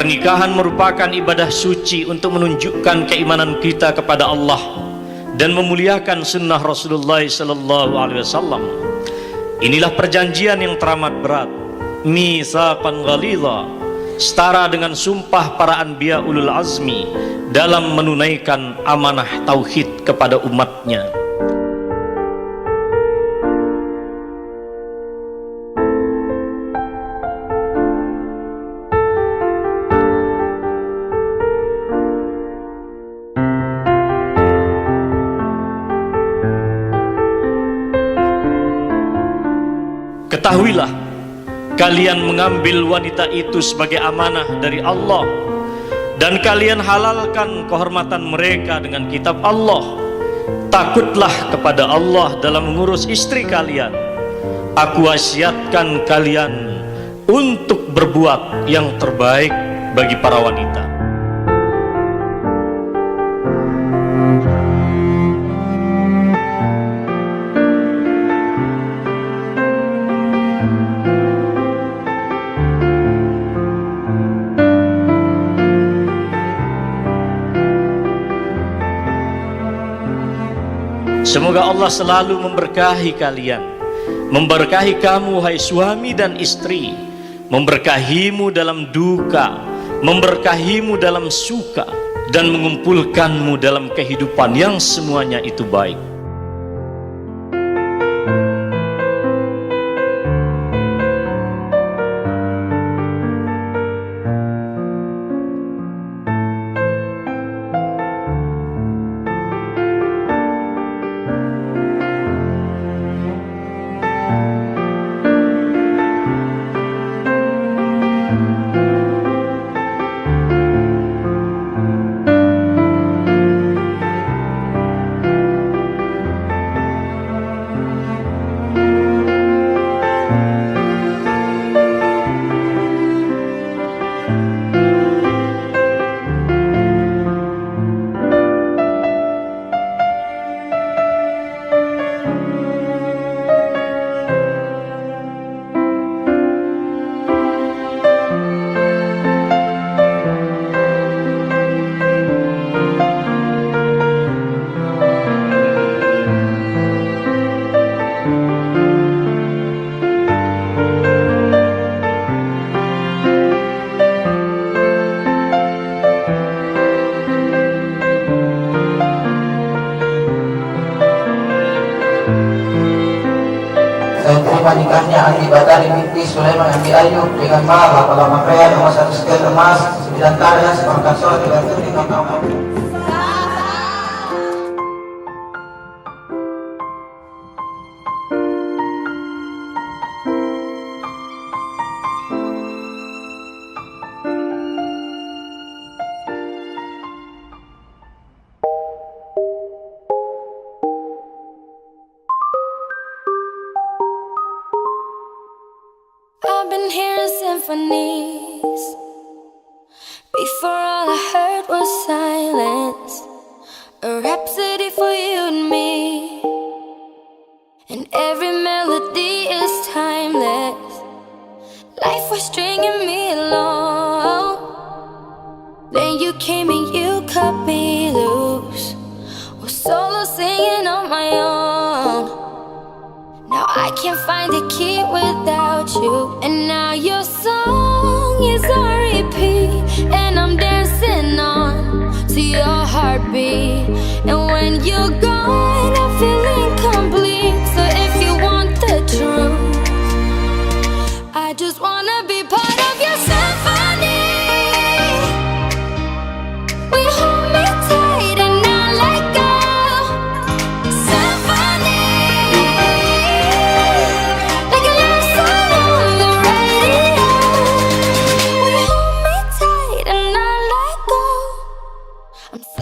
Pernikahan merupakan ibadah suci untuk menunjukkan keimanan kita kepada Allah dan memuliakan sunnah Rasulullah SAW. Inilah perjanjian yang teramat berat, mitsaqan ghalidha, setara dengan sumpah para anbiya ulul azmi dalam menunaikan amanah tauhid kepada umatnya. Ketahuilah, kalian mengambil wanita itu sebagai amanah dari Allah, dan kalian halalkan kehormatan mereka dengan kitab Allah. Takutlah kepada Allah dalam mengurus istri kalian. Aku wasiatkan kalian untuk berbuat yang terbaik bagi para wanita. Semoga Allah selalu memberkahi kalian, memberkahi kamu hai suami dan istri, memberkahimu dalam duka, memberkahimu dalam suka, dan mengumpulkanmu dalam kehidupan yang semuanya itu baik. Nikahnya Andi Badari binti Sulaiman Andi Ayub dengan mahar 8 pakaian emas 1 setel emas 9 tanda seperangkat sholat dengan tuntutan kaum. I've been hearing symphonies. Before all I heard was silence. A rhapsody for you and me. And every melody is timeless. Life was stringing me along. Then you came and you cut me loose. Was solo singing on my own. Now I can't find a key without you. And now your song is on repeat, and I'm dancing on to your heartbeat. And when you're gone, I feel incomplete. So if you want the truth, I just wanna be part of your symphony. We hold me tight and not let go.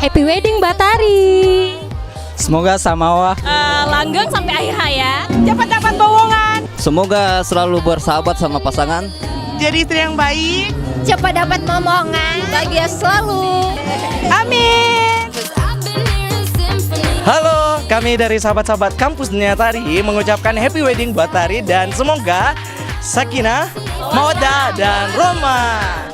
Happy wedding Batari. Semoga samawa Langgeng sampai akhir hayat. Cepat dapat bowongan. Semoga selalu bersahabat sama pasangan. Jadi istri yang baik. Cepat dapat momongan. Bahagia selalu. Amin. Halo, kami dari sahabat-sahabat kampus Niatari mengucapkan happy wedding buat Tari dan semoga sakinah, mawaddah dan rahmah.